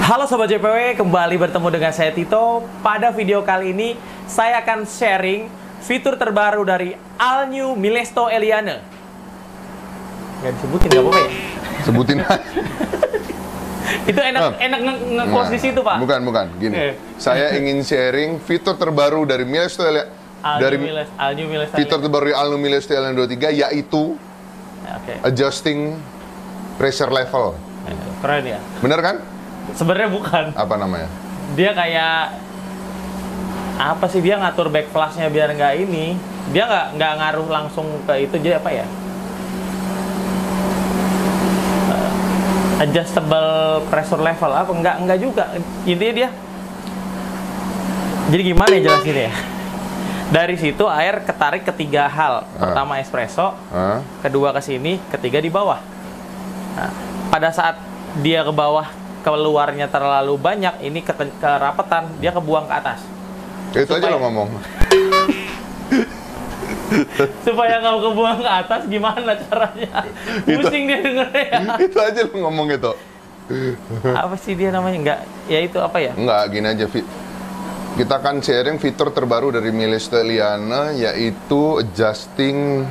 Halo Sobat JPW, kembali bertemu dengan saya Tito. Pada video kali ini, saya akan sharing fitur terbaru dari All New Milesto Eliane. Nggak disebutin, nggak apa-apa ya? Sebutin. Itu enak nge-close di situ, Pak. Bukan, gini. Saya ingin sharing fitur terbaru dari Milesto Eliane. All New Milesto Fitur terbaru dari All New Milesto Eliane 23, yaitu adjusting pressure level. Keren ya? Bener kan? Sebenarnya bukan. Apa namanya? Dia kayak apa sih, dia ngatur back flashnya biar nggak ini. Dia nggak ngaruh langsung ke itu. Jadi apa ya? Adjustable pressure level apa? Enggak juga. Intinya dia. Jadi gimana ya jelasin ya? Dari situ air ketarik ketiga hal. Pertama espresso, kedua ke sini, ketiga di bawah. Nah, pada saat dia ke bawah, keluarnya terlalu banyak, ini kerapetan, dia kebuang ke atas. Itu aja lo ngomong. Supaya nggak kebuang ke atas, gimana caranya? Pusing dia dengernya. Itu aja lo ngomong itu. Apa sih dia namanya? Nggak, ya itu apa ya? Nggak, gini aja. Kita akan sharing fitur terbaru dari Milesto Eliane, yaitu adjusting.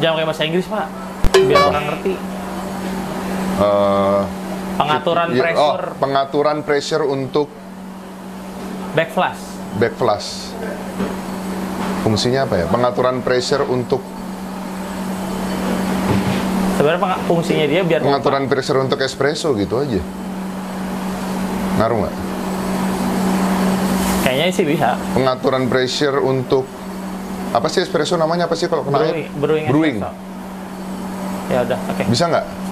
Jangan kayak bahasa Inggris, Pak. Biar orang ngerti. Pengaturan pressure. Pengaturan pressure untuk back flash. Back flash. Fungsinya apa ya? Pengaturan pressure untuk. Sebenarnya fungsinya dia biar pengaturan pressure untuk espresso gitu aja. Ngaruh nggak? Kayaknya sih bisa. Pengaturan pressure untuk apa sih espresso namanya, apa sih kalau kena air? Brewing. Ya udah, oke. Bisa nggak?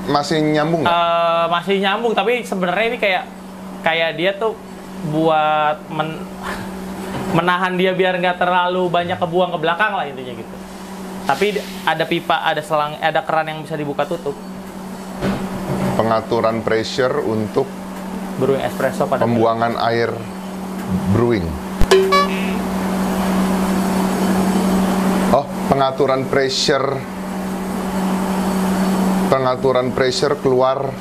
Masih nyambung nggak? Masih nyambung, tapi sebenarnya ini kayak dia tuh buat menahan dia biar nggak terlalu banyak kebuang ke belakang lah, intinya gitu. Tapi ada pipa, ada selang, ada keran yang bisa dibuka tutup. Pengaturan pressure untuk brewing espresso pada pembuangan air brewing. Oh, pengaturan pressure keluarnya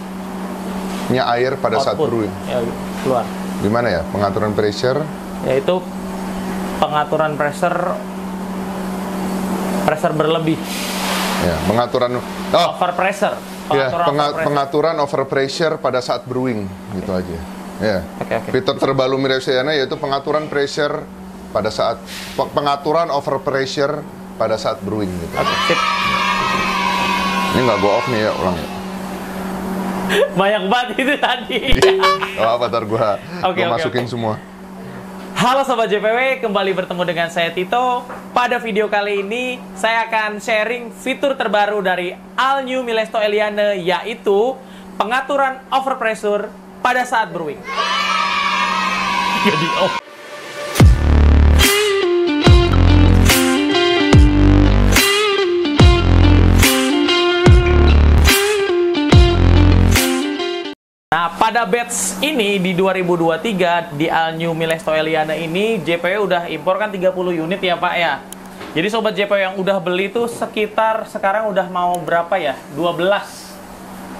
air pada saat brewing. Ya, keluar. Gimana ya pengaturan pressure? Yaitu pengaturan pressure berlebih. Ya, pengaturan over pressure. Pengaturan over pressure pada saat brewing, gitu aja. Ya. Okay. Fitur terbaru Milesto Eliane yaitu pengaturan pressure pada saat pengaturan over pressure pada saat brewing gitu. Sip. Ini nggak go off nih ya, ulang. Banyak banget itu tadi. Apa ntar gua masukin semua. Halo Sobat JPW, kembali bertemu dengan saya Tito. Pada video kali ini, saya akan sharing fitur terbaru dari All New Milesto Eliane, yaitu pengaturan overpressure pada saat brewing. Jadi Nah, pada batch ini di 2023 di All New Milesto Eliane ini JPW udah impor kan 30 unit ya Pak ya. Jadi Sobat JPW yang udah beli tuh sekitar sekarang udah mau berapa ya? 12.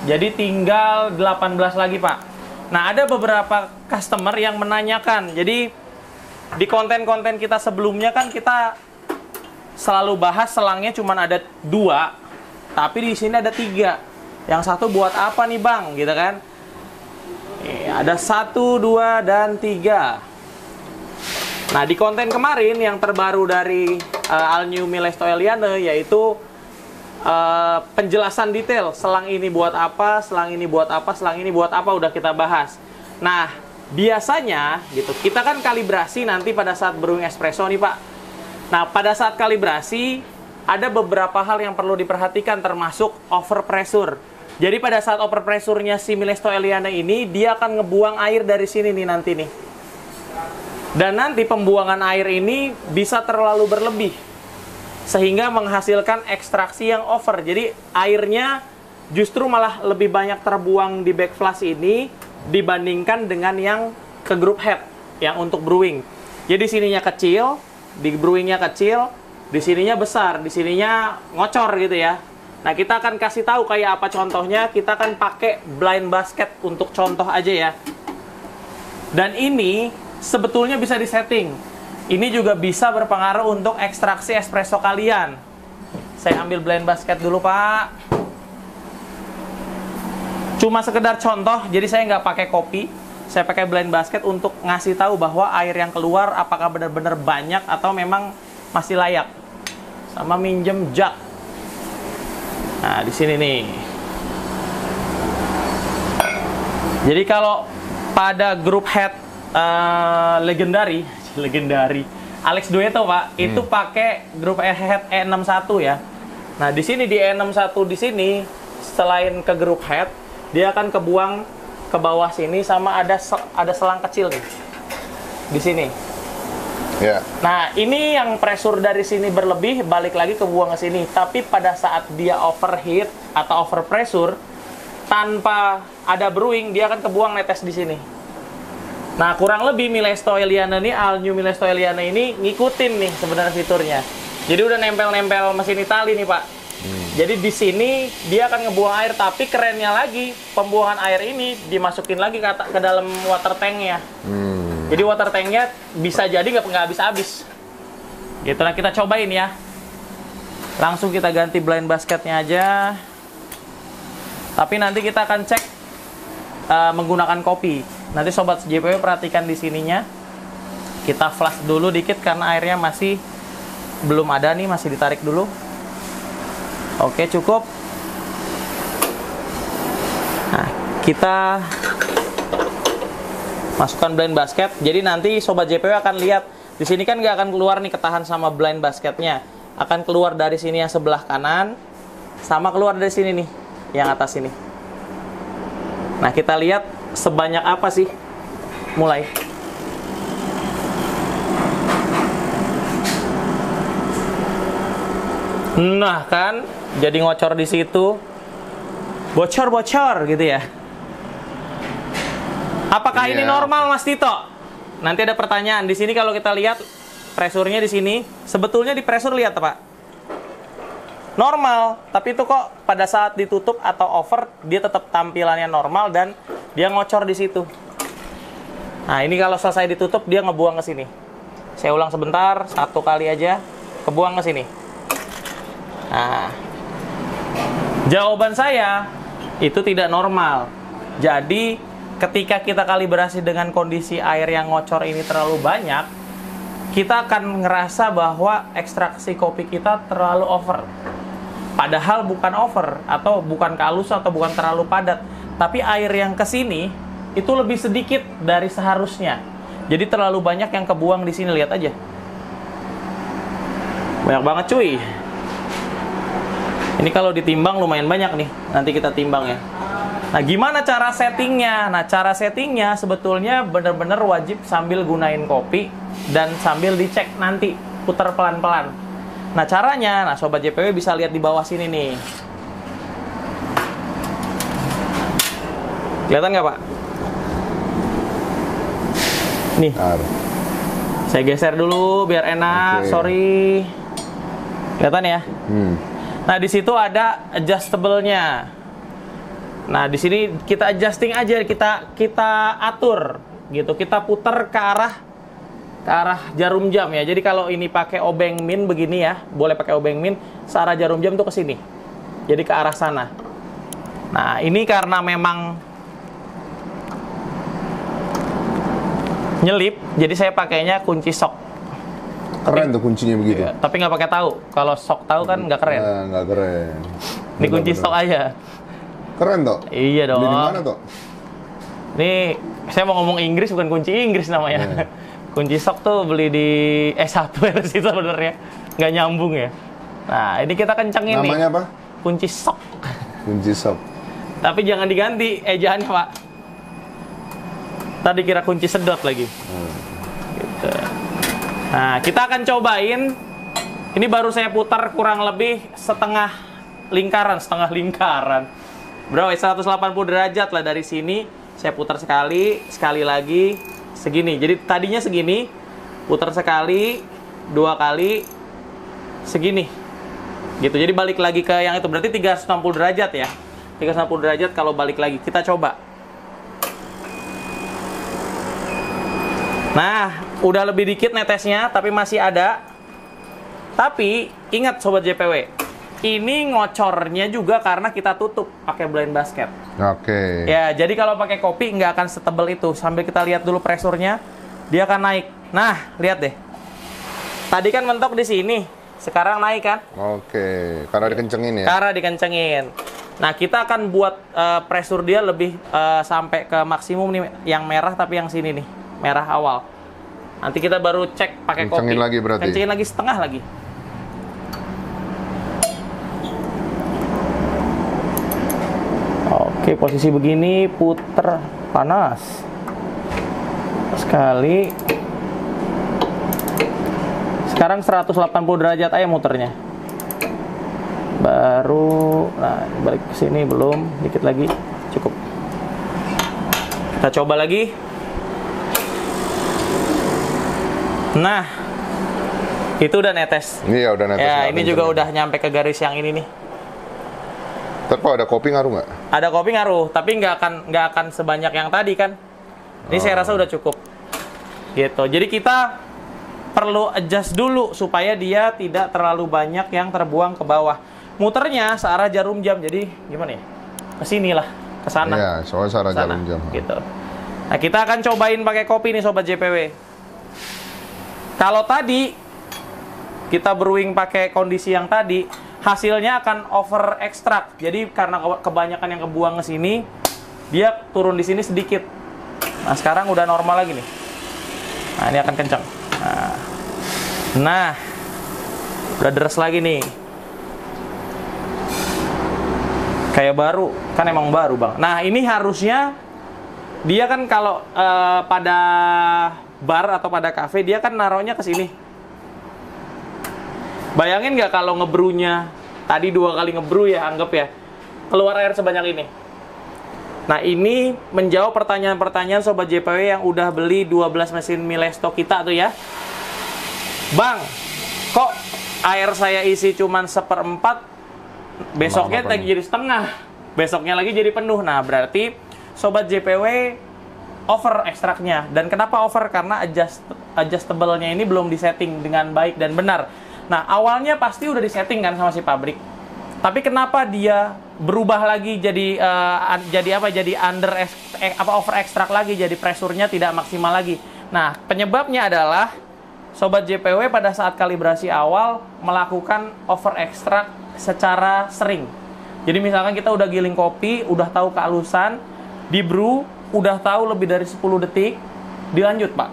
Jadi tinggal 18 lagi Pak. Nah, ada beberapa customer yang menanyakan. Jadi di konten-konten kita sebelumnya kan kita selalu bahas selangnya cuma ada 2, tapi di sini ada 3. Yang satu buat apa nih Bang? Gitu kan? Ada 1, 2, dan 3. Nah, di konten kemarin yang terbaru dari All New Milesto Eliane yaitu penjelasan detail selang ini buat apa, selang ini buat apa, selang ini buat apa udah kita bahas. Nah, biasanya gitu kita kan kalibrasi nanti pada saat brewing espresso nih Pak. Nah, pada saat kalibrasi ada beberapa hal yang perlu diperhatikan termasuk overpressure. Jadi pada saat overpressure-nya si Milesto Eliane ini, dia akan ngebuang air dari sini nih nanti nih. Dan nanti pembuangan air ini bisa terlalu berlebih. Sehingga menghasilkan ekstraksi yang over. Jadi airnya justru malah lebih banyak terbuang di back flash ini dibandingkan dengan yang ke group head, yang untuk brewing. Jadi sininya kecil, di brewingnya kecil, di sininya besar, di sininya ngocor gitu ya. Nah, kita akan kasih tahu kayak apa contohnya. Kita akan pakai blind basket untuk contoh aja ya. Dan ini sebetulnya bisa disetting. Ini juga bisa berpengaruh untuk ekstraksi espresso kalian. Saya ambil blind basket dulu, Pak. Cuma sekedar contoh, jadi saya nggak pakai kopi. Saya pakai blind basket untuk ngasih tahu bahwa air yang keluar apakah benar-benar banyak atau memang masih layak. Sama minjem jug. Nah, di sini nih. Jadi kalau pada grup head legendary Alex Dueto, Pak, itu pakai grup head E61 ya. Nah, di sini di E61 di sini selain ke grup head, dia akan kebuang ke bawah sini sama ada selang kecil nih. Di sini. Ya. Nah, ini yang pressure dari sini berlebih, balik lagi ke buang ke sini. Tapi pada saat dia overheat atau overpressure, tanpa ada brewing, dia akan kebuang netes di sini. Nah, kurang lebih Milesto Eliana nih, All New Milesto Eliana ini ngikutin nih sebenarnya fiturnya. Jadi udah nempel-nempel mesin Itali nih, Pak. Jadi di sini dia akan ngebuang air, tapi kerennya lagi, pembuangan air ini dimasukin lagi ke dalam water tanknya. Jadi water tanknya bisa jadi nggak habis-habis. Gitu, nah kita cobain ya. Langsung kita ganti blind basketnya aja. Tapi nanti kita akan cek menggunakan kopi. Nanti sobat JPW perhatikan di sininya. Kita flash dulu dikit karena airnya masih belum ada nih, masih ditarik dulu. Oke, cukup. Nah, kita masukkan blind basket. Jadi nanti sobat JPW akan lihat di sini kan nggak akan keluar nih, ketahan sama blind basketnya. Akan keluar dari sini yang sebelah kanan, sama keluar dari sini nih, yang atas ini. Nah, kita lihat sebanyak apa sih. Mulai. Nah kan, jadi ngocor di situ, bocor-bocor gitu ya. Apakah ini normal, Mas Tito? Nanti ada pertanyaan di sini. Kalau kita lihat presurnya di sini, sebetulnya di pressure lihat Pak, normal. Tapi itu kok pada saat ditutup atau over, dia tetap tampilannya normal dan dia ngocor di situ. Nah ini kalau selesai ditutup, dia ngebuang ke sini. Saya ulang sebentar, satu kali aja, kebuang ke sini. Nah, jawaban saya itu tidak normal. Jadi ketika kita kalibrasi dengan kondisi air yang ngocor ini terlalu banyak, kita akan ngerasa bahwa ekstraksi kopi kita terlalu over. Padahal bukan over, atau bukan kehalus, atau bukan terlalu padat. Tapi air yang ke sini itu lebih sedikit dari seharusnya. Jadi terlalu banyak yang kebuang di sini, lihat aja. Banyak banget cuy. Ini kalau ditimbang lumayan banyak nih. Nanti kita timbang ya. Nah, gimana cara settingnya? Nah, cara settingnya sebetulnya benar-benar wajib sambil gunain kopi dan sambil dicek nanti, putar pelan-pelan. Nah, caranya, nah sobat JPW bisa lihat di bawah sini nih. Kelihatan nggak Pak? Nih. Saya geser dulu biar enak. Sorry. Kelihatan ya? Nah, di situ ada adjustable-nya. Nah, di sini kita adjusting aja, kita atur gitu. Kita putar ke arah jarum jam ya. Jadi kalau ini pakai obeng min begini ya, boleh pakai obeng min, searah jarum jam tuh ke sini. Jadi ke arah sana. Nah, ini karena memang nyelip, jadi saya pakainya kunci sok. Keren tuh kuncinya begitu. Iya, tapi nggak pakai tahu. Kalau sok tahu kan nggak keren. Nggak keren. Ini kunci stok aja. Keren toh? Iya dong. Beli di mana toh? Ini saya mau ngomong Inggris, bukan kunci Inggris namanya. Kunci sok tuh beli di S1 sih sebenarnya. Nggak nyambung ya. Nah, ini kita kencengin nih. Namanya apa? Kunci sok. Kunci sok. Tapi jangan diganti ejaannya, Pak. Tadi kira kunci sedot lagi. Gitu. Nah, kita akan cobain. Ini baru saya putar kurang lebih setengah lingkaran. Bro, 180 derajat lah dari sini. Saya putar sekali lagi, segini. Jadi tadinya segini, putar sekali, 2 kali, segini. Gitu. Jadi balik lagi ke yang itu berarti 360 derajat ya. 360 derajat kalau balik lagi. Kita coba. Nah, udah lebih dikit netesnya tapi masih ada. Tapi ingat sobat JPW, ini ngocornya juga karena kita tutup pakai blind basket. Oke. Ya, jadi kalau pakai kopi nggak akan setebal itu. Sambil kita lihat dulu presurnya, dia akan naik. Nah, lihat deh. Tadi kan mentok di sini, sekarang naik kan? Oke, karena dikencengin ya. Karena dikencengin. Nah, kita akan buat pressure dia lebih sampai ke maksimum nih, yang merah tapi yang sini nih, merah awal. Nanti kita baru cek pakai kopi. Kencengin lagi berarti. Kencengin lagi setengah lagi. Oke, posisi begini, puter, panas. Sekali. Sekarang 180 derajat aja muternya. Baru, nah balik ke sini belum, dikit lagi, cukup. Kita coba lagi. Nah, itu udah netes. Iya, udah netes. Ya, ini juga udah nyampe ke garis yang ini nih. Ntar kalau ada kopi ngaruh nggak? Ada kopi ngaruh, tapi nggak akan sebanyak yang tadi kan. Ini saya rasa udah cukup. Gitu. Jadi kita perlu adjust dulu supaya dia tidak terlalu banyak yang terbuang ke bawah. Muternya searah jarum jam. Jadi gimana ya? Ke sini lah, ke sana. Iya, soalnya searah jarum jam. Gitu. Nah, kita akan cobain pakai kopi nih sobat JPW. Kalau tadi kita brewing pakai kondisi yang tadi, hasilnya akan over ekstrak. Jadi karena kebanyakan yang kebuang ke sini, dia turun di sini sedikit. Nah, sekarang udah normal lagi nih. Nah, ini akan kencang. Nah, udah deres lagi nih. Kayak baru, kan emang baru bang. Nah, ini harusnya dia kan kalau pada bar atau pada kafe dia kan naruhnya ke sini. Bayangin nggak kalau ngebrunya tadi 2 kali ngebrew ya, anggap ya, keluar air sebanyak ini. Nah, ini menjawab pertanyaan-pertanyaan sobat JPW yang udah beli 12 mesin Milesto kita tuh ya. Bang, kok air saya isi cuman 1/4, besoknya lagi jadi setengah, besoknya lagi jadi penuh. Nah, berarti sobat JPW over ekstraknya. Dan kenapa over? Karena adjustable-nya ini belum disetting dengan baik dan benar. Nah, awalnya pasti udah disetting kan sama si pabrik. Tapi kenapa dia berubah lagi jadi over ekstrak lagi, jadi presurnya tidak maksimal lagi. Nah, penyebabnya adalah sobat JPW pada saat kalibrasi awal melakukan over ekstrak secara sering. Jadi misalkan kita udah giling kopi, udah tahu kehalusan, di brew, udah tahu lebih dari 10 detik, dilanjut Pak.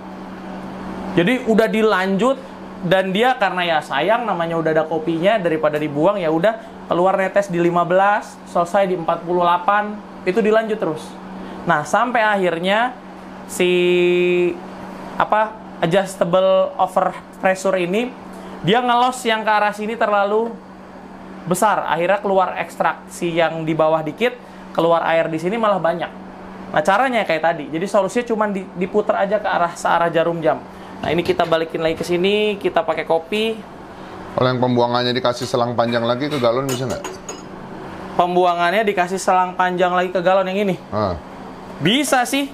Jadi udah dilanjut, dan dia karena ya sayang namanya udah ada kopinya, daripada dibuang ya udah keluar netes di 15, selesai di 48, itu dilanjut terus. Nah, sampai akhirnya si adjustable over pressure ini dia ngelos yang ke arah sini terlalu besar, akhirnya keluar ekstraksi yang di bawah dikit, keluar air di sini malah banyak. Nah, caranya kayak tadi. Jadi solusinya cuma diputer aja ke arah searah jarum jam. Nah, ini kita balikin lagi ke sini, kita pakai kopi. Kalau yang pembuangannya dikasih selang panjang lagi ke galon bisa nggak? Pembuangannya dikasih selang panjang lagi ke galon yang ini? Bisa sih.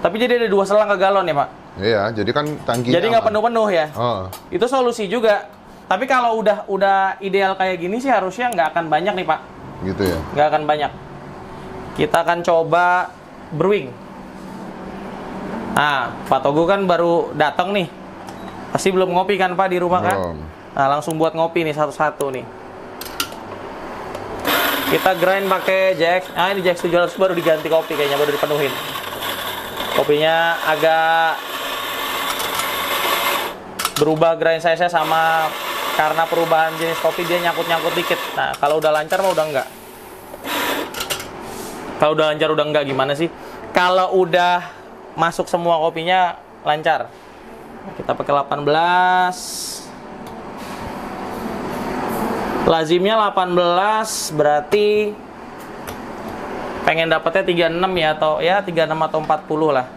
Tapi jadi ada 2 selang ke galon ya, Pak? Iya, jadi kan tangkinya. Jadi nggak penuh-penuh ya? Itu solusi juga. Tapi kalau udah ideal kayak gini sih harusnya nggak akan banyak nih, Pak. Gitu ya? Nggak akan banyak. Kita akan coba brewing. Nah, Pak Togo kan baru datang nih. Pasti belum ngopi kan Pak di rumah kan? Belum. Nah, langsung buat ngopi nih satu-satu nih. Kita grind pakai Jax. Ah, ini Jax 700 baru diganti kopi kayaknya, baru dipenuhin. Kopinya agak berubah grind size-nya sama, karena perubahan jenis kopi dia nyangkut-nyangkut dikit. Nah, kalau udah lancar mah udah enggak. Kalau udah lancar udah enggak gimana sih? Kalau udah masuk semua kopinya lancar. Kita pakai 18. Lazimnya 18, berarti pengen dapatnya 36 ya, atau ya 36 atau 40 lah.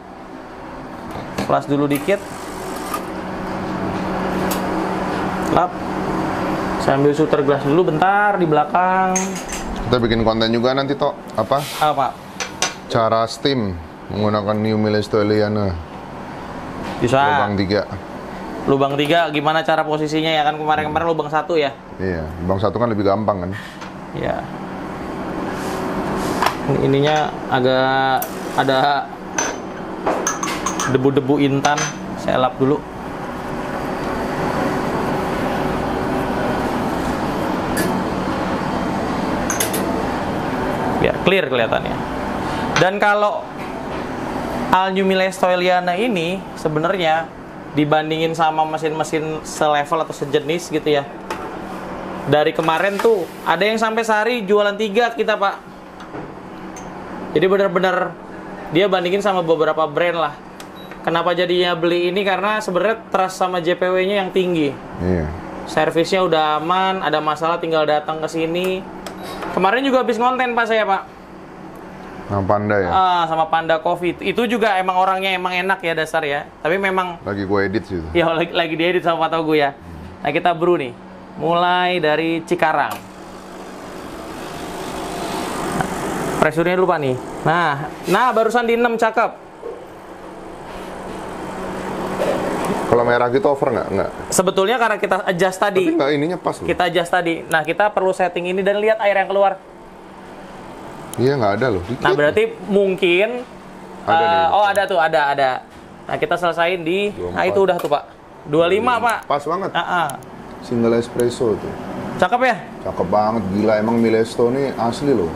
Plus dulu dikit. Lap. Saya ambil shooter glass dulu bentar di belakang. Kita bikin konten juga nanti Tok. Apa? Apa? Cara steam menggunakan New Milesto Eliana. Bisa. Lubang 3. Lubang 3 gimana cara posisinya ya kan kemarin-kemarin lubang 1 ya? Iya, lubang 1 kan lebih gampang kan. Iya. Ininya agak ada debu-debu intan. Saya lap dulu. Biar clear kelihatannya. Dan kalau Al New Milesto Eliana ini sebenarnya dibandingin sama mesin-mesin selevel atau sejenis gitu ya. Dari kemarin tuh ada yang sampai sehari jualan 3 kita, Pak. Jadi benar-benar dia bandingin sama beberapa brand lah. Kenapa jadinya beli ini? Karena sebenarnya trust sama JPW-nya yang tinggi. Iya. Servisnya udah aman, ada masalah tinggal datang ke sini. Kemarin juga habis konten Pak saya, Pak. Nah, Panda ya. Sama Panda Coffee. Itu juga emang orangnya emang enak ya dasar ya. Tapi memang Lagi gue edit sih. ya lagi diedit sama Pak Togu ya. Nah, kita brew nih. Mulai dari Cikarang. Pressure-nya dulu Pak nih. Nah barusan di 6 cakep. Kalau merah gitu over nggak? Nggak. Sebetulnya karena kita adjust tadi. Tapi nggak, ininya pas loh. Kita adjust tadi. Nah, kita perlu setting ini dan lihat air yang keluar. Iya, nggak ada loh. Dikit. Nah, berarti mungkin Ada nih. oh, ada tuh, ada. Nah, kita selesain di 24. Nah, itu udah tuh, Pak. 25, Pak. Pas banget. Ah. Single espresso tuh. Cakep ya? Cakep banget, gila. Emang Milesto nih asli loh.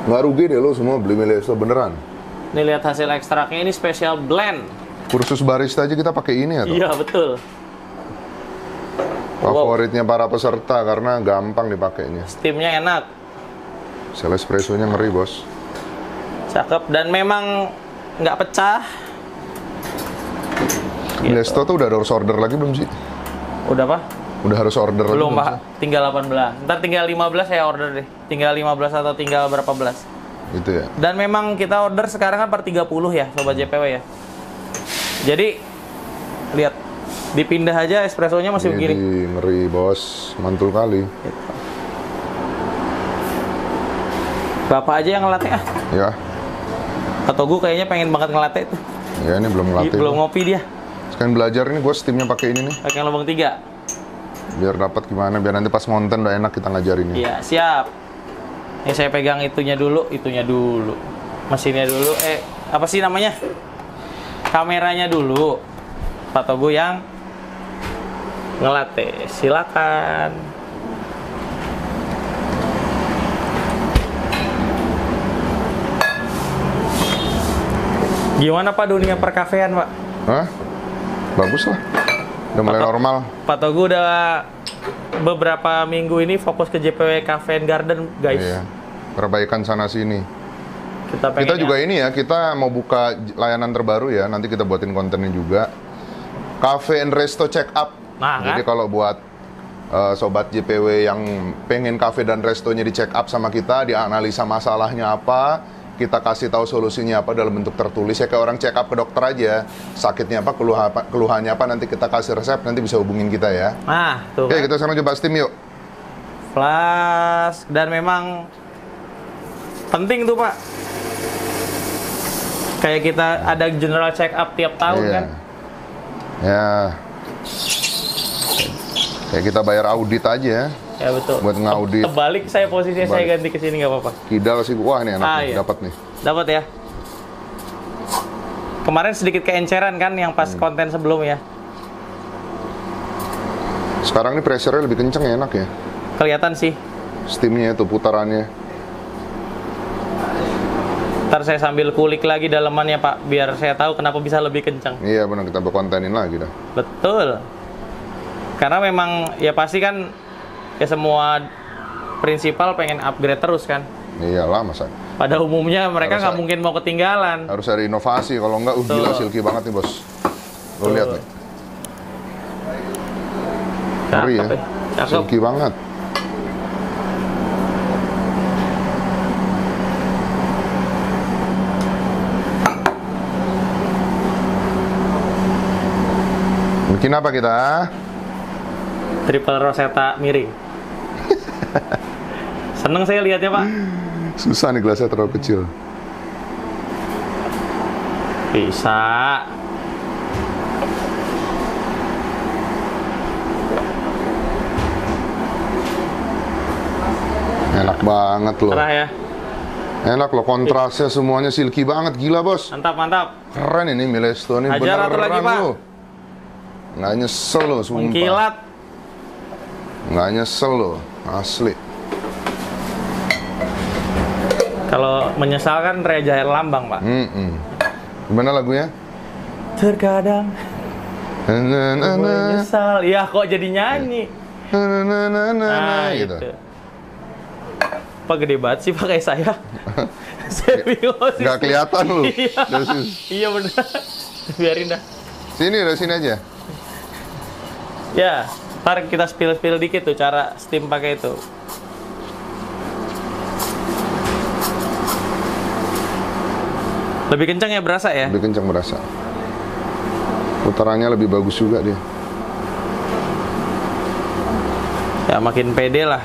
Nggak rugi deh lo semua beli Milesto beneran. Nih lihat hasil ekstraknya, ini special blend. Kursus barista aja kita pakai ini ya toh? Iya, betul. Favoritnya para peserta karena gampang dipakainya. Steamnya enak. Sel espressonya ngeri bos. Cakep dan memang nggak pecah. Gitu. Milesto tuh udah harus order lagi belum sih? Udah, Pak? Udah harus order Belum, lagi Pak. Tinggal 18. Ntar tinggal 15 saya order deh. Tinggal 15 atau tinggal berapa belas. Gitu ya. Dan memang kita order sekarang kan per 30 ya, Sobat JPW ya. Jadi, lihat. Dipindah aja espressonya masih begini. Ngeri bos, mantul kali. Gitu. Bapak aja yang ngelatih ah. Ya, Atau gue kayaknya pengen banget ngelatih tuh. ya ini belum ngelatih. Belum ngopi dia. Sekarang belajar ini gue steamnya pakai ini nih. Pakai yang lubang 3. Biar dapat gimana, biar nanti pas ngonten udah enak kita ngajarinnya. Iya, siap. Ini saya pegang itunya dulu. Mesinnya dulu. Apa sih namanya? Kameranya dulu. Pak Togu yang ngelatih. Silakan. Gimana Pak dunia perkafean, Pak? Hah? Bagus lah. Udah mulai normal. Pak Togu udah beberapa minggu ini fokus ke JPW Cafe and Garden, guys. Iya. Perbaikan sana sini. Kita pengen Kita juga ini ya, kita mau buka layanan terbaru ya. Nanti kita buatin kontennya juga. Cafe and Resto Check Up. Nah, Jadi kan? kalau buat sobat JPW yang pengen cafe dan restonya di check up sama kita, dianalisa masalahnya apa, kita kasih tahu solusinya apa dalam bentuk tertulis ya, kayak orang check up ke dokter aja, sakitnya apa, keluhannya apa, nanti kita kasih resep, nanti bisa hubungin kita ya. Nah, tuh. Oke, Kan? kita sekarang coba steam yuk. Flash dan memang penting tuh Pak. Kayak kita ada general check up tiap tahun Iya. kan. Ya. Kayak kita bayar audit aja. Ya betul. Buat ngaudit. Terbalik saya posisinya saya ganti ke sini nggak apa-apa. Kidal sih, wah ini enak nih, Iya. dapat nih. Dapat ya. Kemarin sedikit keenceran kan yang pas konten sebelum ya. Sekarang ini pressure-nya lebih kenceng ya, enak ya. Kelihatan sih. Steamnya itu putarannya. Ntar saya sambil kulik lagi dalemannya Pak, biar saya tahu kenapa bisa lebih kencang. Iya benar, kita berkontenin lagi dah. Betul. Karena memang ya pasti kan ya semua prinsipal pengen upgrade terus kan. Iyalah masa. Pada umumnya mereka Harus nggak mungkin mau ketinggalan. Harus ada inovasi, kalau enggak gila silky banget nih bos. Lo lihat nih. Ngeri ya. Cakep. Silky banget. Bikin apa kita? Triple Rosetta miring. Seneng saya lihatnya, Pak. Susah nih, gelasnya terlalu kecil. Bisa. Enak banget loh. Cerah ya. Enak loh, kontrasnya semuanya silky banget, gila bos. Mantap, mantap. Keren ini Milesto nih, Hajar atau lagi, Pak? loh. Nggak nyesel loh, sumpah. Mengkilat. Nggak nyesel loh, asli. Kalau menyesalkan Reja Herlambang, Pak. Gimana lagunya? Terkadang Na menyesal. Ya kok jadi nyanyi. Nah, gitu. itu. Pak gede banget sih pakai saya. Saya bingung sih. Nggak kelihatan loh. Iya. Iya bener. Biarin dah. Sini, dari sini aja. Ya, ntar kita spill dikit tuh cara steam pakai itu. Lebih kencang ya berasa ya? Lebih kencang berasa. Putarannya lebih bagus juga dia. Ya makin pede lah.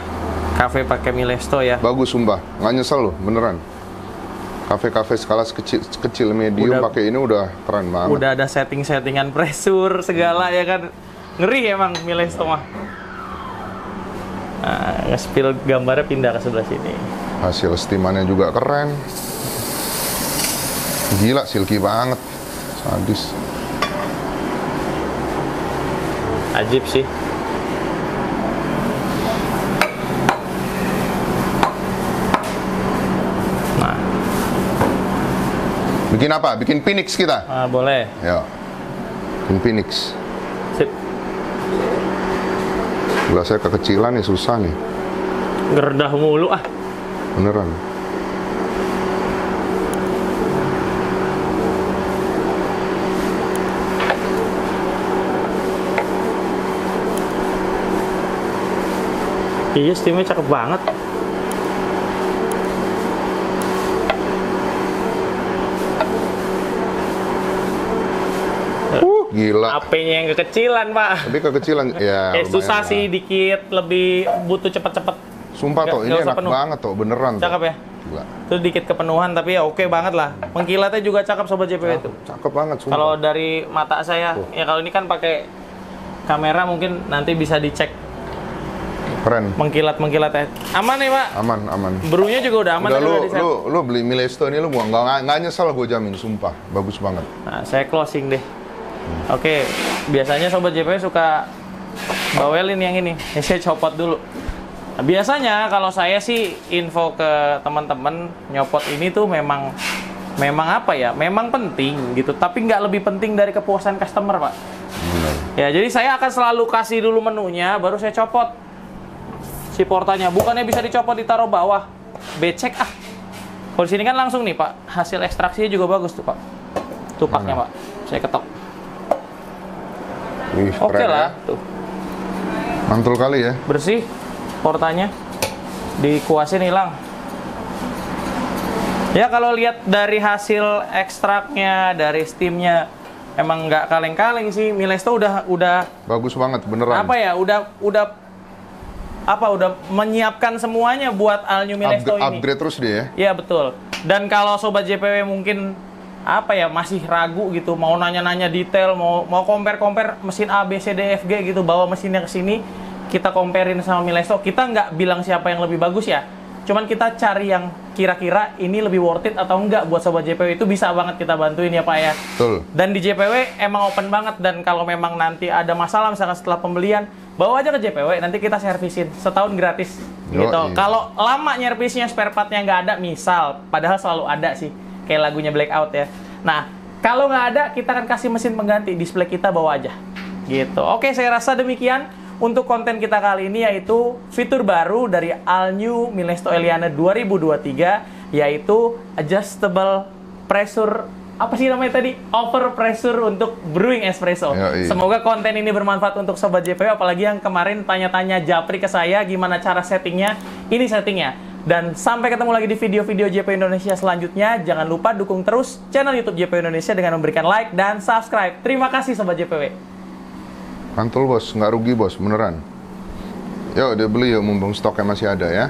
Cafe pakai Milesto ya. Bagus sumpah, nggak nyesel loh, beneran. Kafe-kafe skala kecil medium pakai ini udah keren banget. Udah ada settingan pressure segala ya kan. Ngeri emang Milesto mah. Nah, nge-spill gambarnya pindah ke sebelah sini. Hasil steamannya juga keren. Gila, silky banget. Sadis. Ajib sih. Nah, bikin apa? Bikin Phoenix kita? boleh. Ya. Bikin Phoenix. Sip. Gelasnya kekecilan nih, susah nih. Gerdah mulu ah. Beneran. Iya, steamnya cakep banget. Gila. HP-nya yang kekecilan, Pak. Tapi kekecilan, ya. Susah lumayan sih, lah. dikit lebih butuh cepet-cepet. Sumpah toh, ini Nggak usah enak penuh. banget toh, beneran. Cakep toh. ya? Gila. Itu dikit kepenuhan, tapi ya oke banget lah. Mengkilatnya juga cakep Sobat JPW itu. Cakep banget, sumpah. Kalau dari mata saya, ya kalau ini kan pakai kamera mungkin nanti bisa dicek Keren. mengkilatnya. Aman nih, Pak? Aman, aman. Brunya juga udah aman. Udah tadi di set. lu beli Milesto ini lu nggak nyesel, gue jamin, sumpah. Bagus banget. Nah, saya closing deh. Oke, biasanya Sobat JPW suka bawelin yang ini. Ini saya copot dulu. Nah, biasanya kalau saya sih info ke teman-teman, nyopot ini tuh memang apa ya? Memang penting gitu, tapi nggak lebih penting dari kepuasan customer, Pak. Bener. Ya, jadi saya akan selalu kasih dulu menunya, baru saya copot si portanya. Bukannya bisa dicopot ditaruh bawah. Becek ah. Kalau di sini kan langsung nih, Pak. Hasil ekstraksinya juga bagus tuh, Pak. Tupaknya, Pak. Saya ketok. Wih, Oke keren lah, ya. tuh. Mantul kali ya. Bersih portanya. Dikuasin hilang. Ya kalau lihat dari hasil ekstraknya, dari steamnya, emang nggak kaleng-kaleng sih. Milesto udah Bagus banget, beneran. apa ya? Udah menyiapkan semuanya buat All New Milesto ini. Upgrade terus dia ya. Iya betul. Dan kalau Sobat JPW mungkin masih ragu gitu, mau nanya-nanya detail, mau compare mesin A, B, C, D, F, G gitu, bawa mesinnya ke sini, kita comparein sama Milesto. Kita nggak bilang siapa yang lebih bagus ya, cuman kita cari yang kira-kira ini lebih worth it atau enggak buat Sobat JPW. Itu bisa banget kita bantuin ya Pak ya. Betul. Dan di JPW emang open banget, dan kalau memang nanti ada masalah misalkan setelah pembelian, bawa aja ke JPW, nanti kita servisin setahun gratis gitu. Kalau lama nyervisnya, spare partnya nggak ada misal, padahal selalu ada sih, kayak lagunya Blackout ya. Nah, kalau nggak ada, kita akan kasih mesin pengganti, display kita bawa aja gitu. Oke, saya rasa demikian untuk konten kita kali ini, yaitu fitur baru dari All New Milesto Eliana 2023, yaitu adjustable pressure, apa sih namanya tadi? Over pressure untuk brewing espresso. Yoi. Semoga konten ini bermanfaat untuk Sobat JPW, apalagi yang kemarin tanya-tanya Japri ke saya gimana cara settingnya. Ini settingnya. Dan sampai ketemu lagi di video-video JPW Indonesia selanjutnya. Jangan lupa dukung terus channel YouTube JPW Indonesia dengan memberikan like dan subscribe. Terima kasih Sobat JPW. Mantul bos, nggak rugi bos, beneran. Yuk dibeli yuk mumpung stoknya masih ada ya.